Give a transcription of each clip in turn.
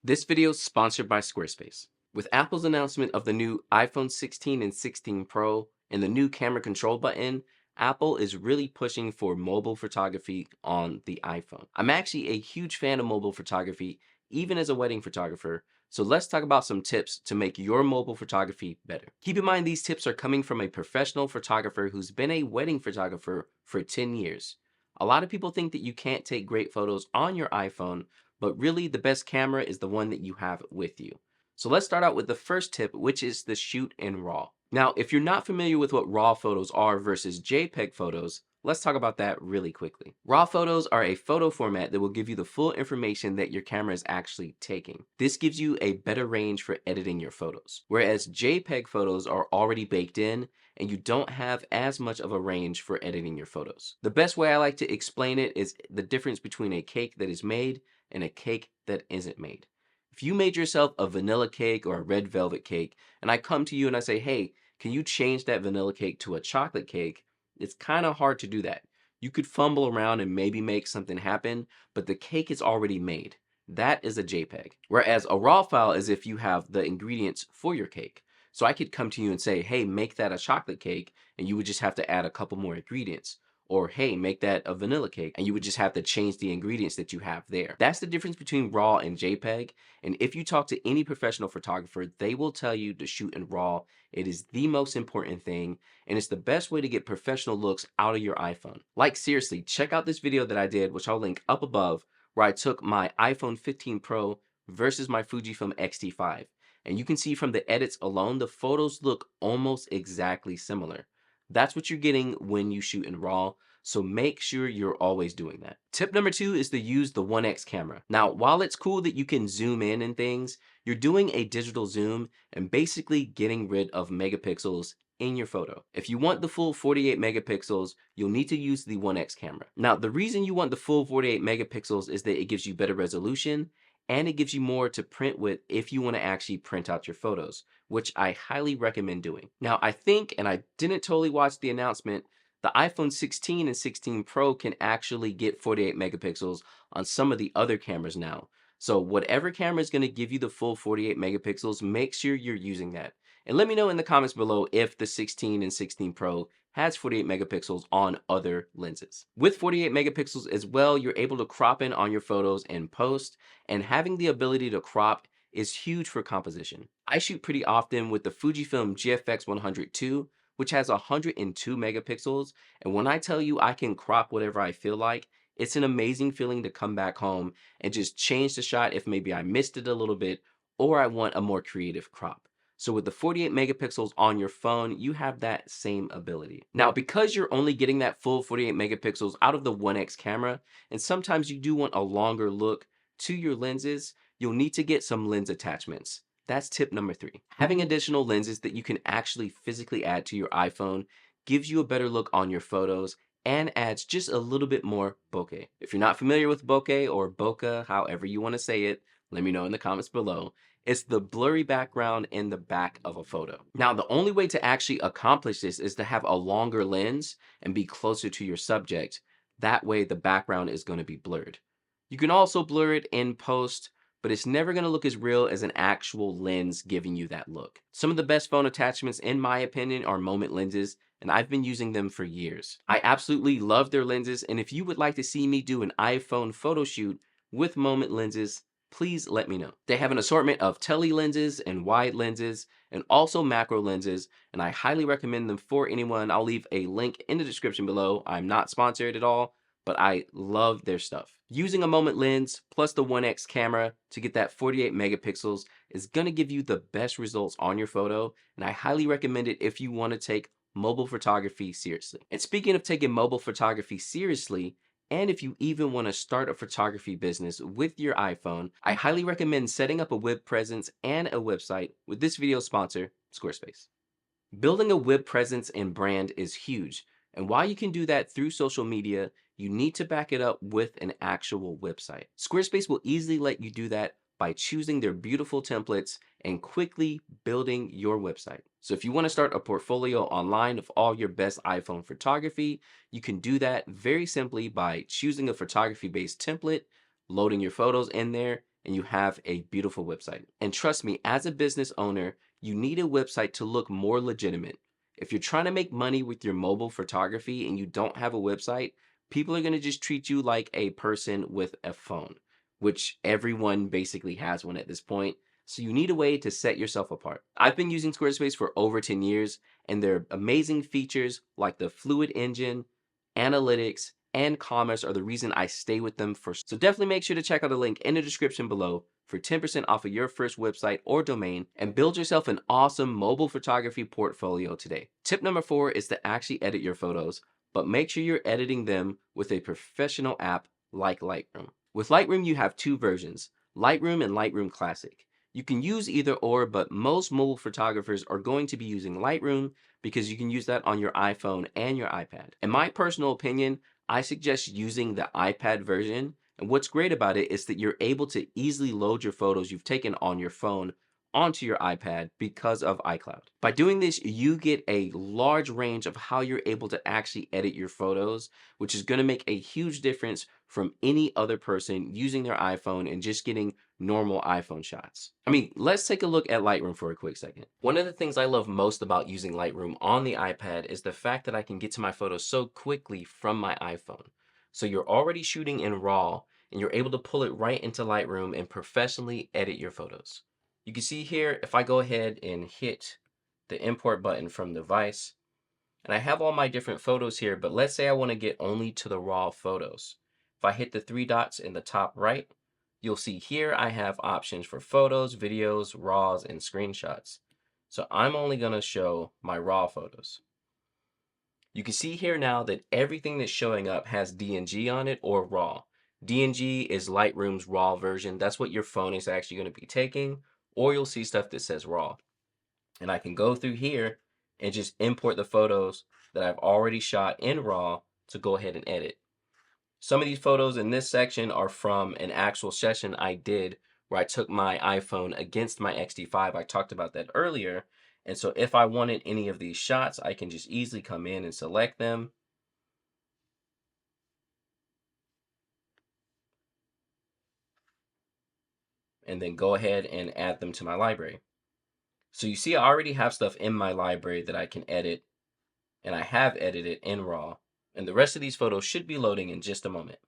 This video is sponsored by Squarespace. With Apple's announcement of the new iPhone 16 and 16 Pro and the new camera control button, Apple is really pushing for mobile photography on the iPhone. I'm actually a huge fan of mobile photography, even as a wedding photographer. So let's talk about some tips to make your mobile photography better. Keep in mind these tips are coming from a professional photographer who's been a wedding photographer for 10 years. A lot of people think that you can't take great photos on your iPhone, but really the best camera is the one that you have with you. So let's start out with the first tip, which is the shoot in RAW. Now, if you're not familiar with what RAW photos are versus JPEG photos, let's talk about that really quickly. RAW photos are a photo format that will give you the full information that your camera is actually taking. This gives you a better range for editing your photos, whereas JPEG photos are already baked in and you don't have as much of a range for editing your photos. The best way I like to explain it is the difference between a cake that is made and a cake that isn't made. If you made yourself a vanilla cake or a red velvet cake, and I come to you and I say, hey, can you change that vanilla cake to a chocolate cake? It's kind of hard to do that. You could fumble around and maybe make something happen, but the cake is already made. That is a JPEG. Whereas a RAW file is if you have the ingredients for your cake. So I could come to you and say, hey, make that a chocolate cake, and you would just have to add a couple more ingredients. Or, hey, make that a vanilla cake, and you would just have to change the ingredients that you have there. That's the difference between RAW and JPEG. And if you talk to any professional photographer, they will tell you to shoot in RAW. It is the most important thing, and it's the best way to get professional looks out of your iPhone. Like, seriously, check out this video that I did, which I'll link up above, where I took my iPhone 15 Pro versus my Fujifilm X-T5. And you can see from the edits alone, the photos look almost exactly similar. That's what you're getting when you shoot in RAW, so make sure you're always doing that. Tip number 2 is to use the 1x camera. Now, while it's cool that you can zoom in and things, you're doing a digital zoom and basically getting rid of megapixels in your photo. If you want the full 48 megapixels, you'll need to use the 1x camera. Now, the reason you want the full 48 megapixels is that it gives you better resolution and it gives you more to print with if you want to actually print out your photos, which I highly recommend doing. Now, I think, and I didn't totally watch the announcement, the iPhone 16 and 16 Pro can actually get 48 megapixels on some of the other cameras now. So whatever camera is going to give you the full 48 megapixels, make sure you're using that. And let me know in the comments below if the 16 and 16 Pro has 48 megapixels on other lenses. With 48 megapixels as well, you're able to crop in on your photos in post, and having the ability to crop is huge for composition. I shoot pretty often with the Fujifilm GFX 102, which has 102 megapixels, and when I tell you I can crop whatever I feel like, it's an amazing feeling to come back home and just change the shot if maybe I missed it a little bit or I want a more creative crop. So with the 48 megapixels on your phone, you have that same ability. Now, because you're only getting that full 48 megapixels out of the 1x camera, and sometimes you do want a longer look to your lenses, you'll need to get some lens attachments. That's tip number 3. Having additional lenses that you can actually physically add to your iPhone gives you a better look on your photos and adds just a little bit more bokeh. If you're not familiar with bokeh or bokeh, however you want to say it, let me know in the comments below. It's the blurry background in the back of a photo. Now, the only way to actually accomplish this is to have a longer lens and be closer to your subject. That way, the background is going to be blurred. You can also blur it in post, but it's never going to look as real as an actual lens giving you that look. Some of the best phone attachments, in my opinion, are Moment lenses, and I've been using them for years. I absolutely love their lenses, and if you would like to see me do an iPhone photo shoot with Moment lenses, please let me know. They have an assortment of tele lenses and wide lenses and also macro lenses, and I highly recommend them for anyone. I'll leave a link in the description below. I'm not sponsored at all, but I love their stuff. Using a Moment lens plus the 1x camera to get that 48 megapixels is going to give you the best results on your photo, and I highly recommend it if you want to take mobile photography seriously. And speaking of taking mobile photography seriously, and if you even want to start a photography business with your iPhone, I highly recommend setting up a web presence and a website with this video sponsor, Squarespace. Building a web presence and brand is huge, and while you can do that through social media, you need to back it up with an actual website. Squarespace will easily let you do that by choosing their beautiful templates and quickly building your website. So if you want to start a portfolio online of all your best iPhone photography, you can do that very simply by choosing a photography-based template, loading your photos in there, and you have a beautiful website. And trust me, as a business owner, you need a website to look more legitimate. If you're trying to make money with your mobile photography and you don't have a website, people are going to just treat you like a person with a phone, which everyone basically has one at this point. So you need a way to set yourself apart. I've been using Squarespace for over 10 years, and their amazing features like the Fluid Engine, analytics, and commerce are the reason I stay with them for. So definitely make sure to check out the link in the description below for 10% off of your first website or domain and build yourself an awesome mobile photography portfolio today. Tip number 4 is to actually edit your photos, but make sure you're editing them with a professional app like Lightroom. With Lightroom, you have two versions, Lightroom and Lightroom Classic. You can use either or, but most mobile photographers are going to be using Lightroom because you can use that on your iPhone and your iPad. In my personal opinion, I suggest using the iPad version. And what's great about it is that you're able to easily load your photos you've taken on your phone onto your iPad because of iCloud. By doing this, you get a large range of how you're able to actually edit your photos, which is going to make a huge difference from any other person using their iPhone and just getting normal iPhone shots. I mean, let's take a look at Lightroom for a quick second. One of the things I love most about using Lightroom on the iPad is the fact that I can get to my photos so quickly from my iPhone. So you're already shooting in RAW and you're able to pull it right into Lightroom and professionally edit your photos. You can see here, if I go ahead and hit the import button from the device, and I have all my different photos here, but let's say I want to get only to the raw photos. If I hit the three dots in the top right, you'll see here I have options for photos, videos, RAWs, and screenshots. So I'm only going to show my raw photos. You can see here now that everything that's showing up has DNG on it or RAW. DNG is Lightroom's RAW version. That's what your phone is actually going to be taking, or you'll see stuff that says RAW. And I can go through here and just import the photos that I've already shot in RAW to go ahead and edit. Some of these photos in this section are from an actual session I did where I took my iPhone against my XT5. I talked about that earlier. And so if I wanted any of these shots, I can just easily come in and select them. And then go ahead and add them to my library. So you see I already have stuff in my library that I can edit, and I have edited in RAW. And the rest of these photos should be loading in just a moment.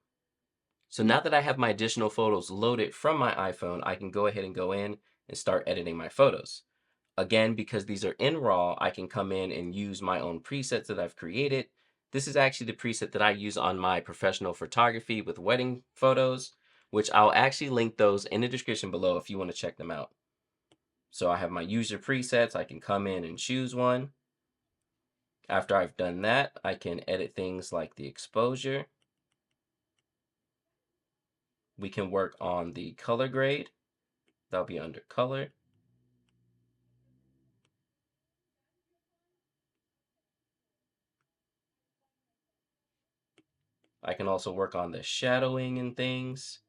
So now that I have my additional photos loaded from my iPhone, I can go ahead and go in and start editing my photos. Again, because these are in RAW, I can come in and use my own presets that I've created. This is actually the preset that I use on my professional photography with wedding photos, which I'll actually link those in the description below if you want to check them out. So I have my user presets. I can come in and choose one. After I've done that, I can edit things like the exposure. We can work on the color grade. That'll be under color. I can also work on the shadowing and things.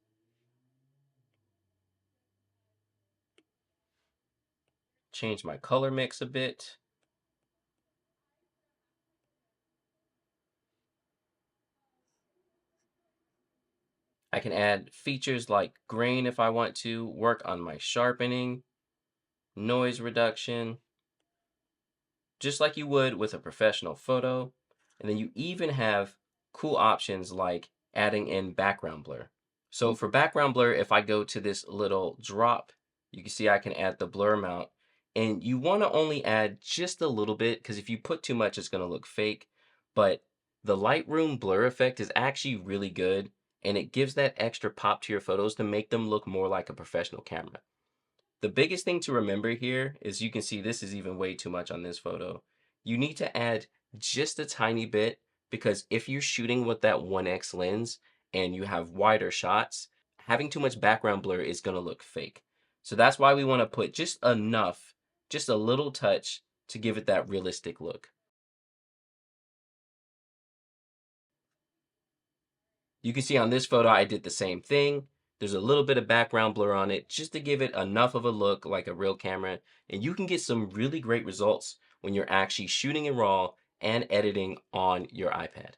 Change my color mix a bit. I can add features like grain if I want to, work on my sharpening, noise reduction, just like you would with a professional photo. And then you even have cool options like adding in background blur. So for background blur, if I go to this little drop, you can see I can add the blur amount. And you want to only add just a little bit because if you put too much, it's going to look fake. But the Lightroom blur effect is actually really good, and it gives that extra pop to your photos to make them look more like a professional camera. The biggest thing to remember here is you can see this is even way too much on this photo. You need to add just a tiny bit because if you're shooting with that 1x lens and you have wider shots, having too much background blur is going to look fake. So that's why we want to put just enough, just a little touch to give it that realistic look. You can see on this photo, I did the same thing. There's a little bit of background blur on it just to give it enough of a look like a real camera. And you can get some really great results when you're actually shooting in RAW and editing on your iPad.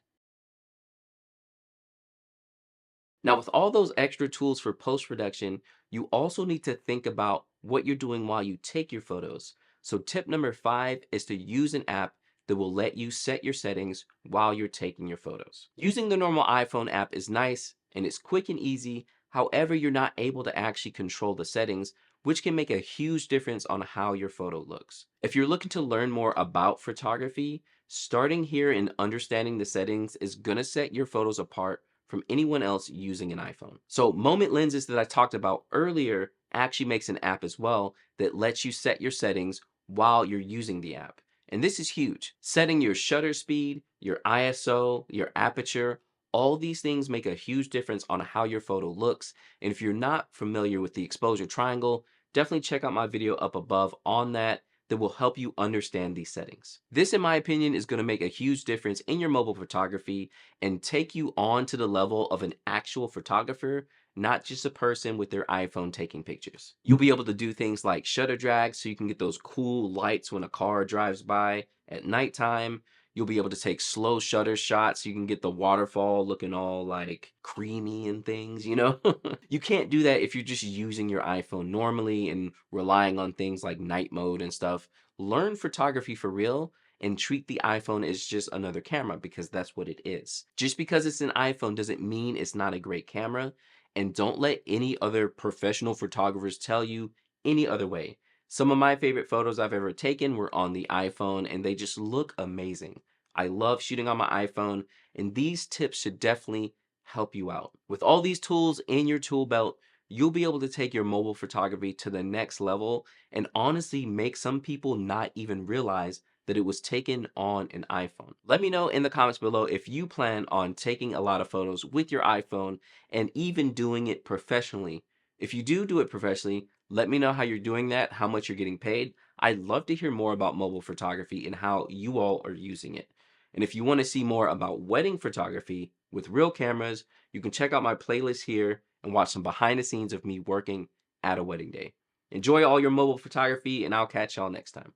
Now, with all those extra tools for post production, you also need to think about what you're doing while you take your photos. So, tip number 5 is to use an app that will let you set your settings while you're taking your photos. Using the normal iPhone app is nice and it's quick and easy. However, you're not able to actually control the settings, which can make a huge difference on how your photo looks. If you're looking to learn more about photography, starting here and understanding the settings is going to set your photos apart from anyone else using an iPhone. So moment lenses that I talked about earlier actually makes an app as well that lets you set your settings while you're using the app. And this is huge. Setting your shutter speed, your ISO, your aperture, all these things make a huge difference on how your photo looks. And if you're not familiar with the exposure triangle, definitely check out my video up above on that will help you understand these settings. This, in my opinion, is going to make a huge difference in your mobile photography and take you on to the level of an actual photographer, not just a person with their iPhone taking pictures. You'll be able to do things like shutter drag so you can get those cool lights when a car drives by at nighttime. You'll be able to take slow shutter shots so you can get the waterfall looking all like creamy and things, you know? You can't do that if you're just using your iPhone normally and relying on things like night mode and stuff. Learn photography for real and treat the iPhone as just another camera because that's what it is. Just because it's an iPhone doesn't mean it's not a great camera. And don't let any other professional photographers tell you any other way. Some of my favorite photos I've ever taken were on the iPhone and they just look amazing. I love shooting on my iPhone, and these tips should definitely help you out. With all these tools in your tool belt, you'll be able to take your mobile photography to the next level and honestly make some people not even realize that it was taken on an iPhone. Let me know in the comments below if you plan on taking a lot of photos with your iPhone and even doing it professionally. If you do it professionally, let me know how you're doing that, how much you're getting paid. I'd love to hear more about mobile photography and how you all are using it. And if you want to see more about wedding photography with real cameras, you can check out my playlist here and watch some behind the scenes of me working at a wedding day. Enjoy all your mobile photography, and I'll catch y'all next time.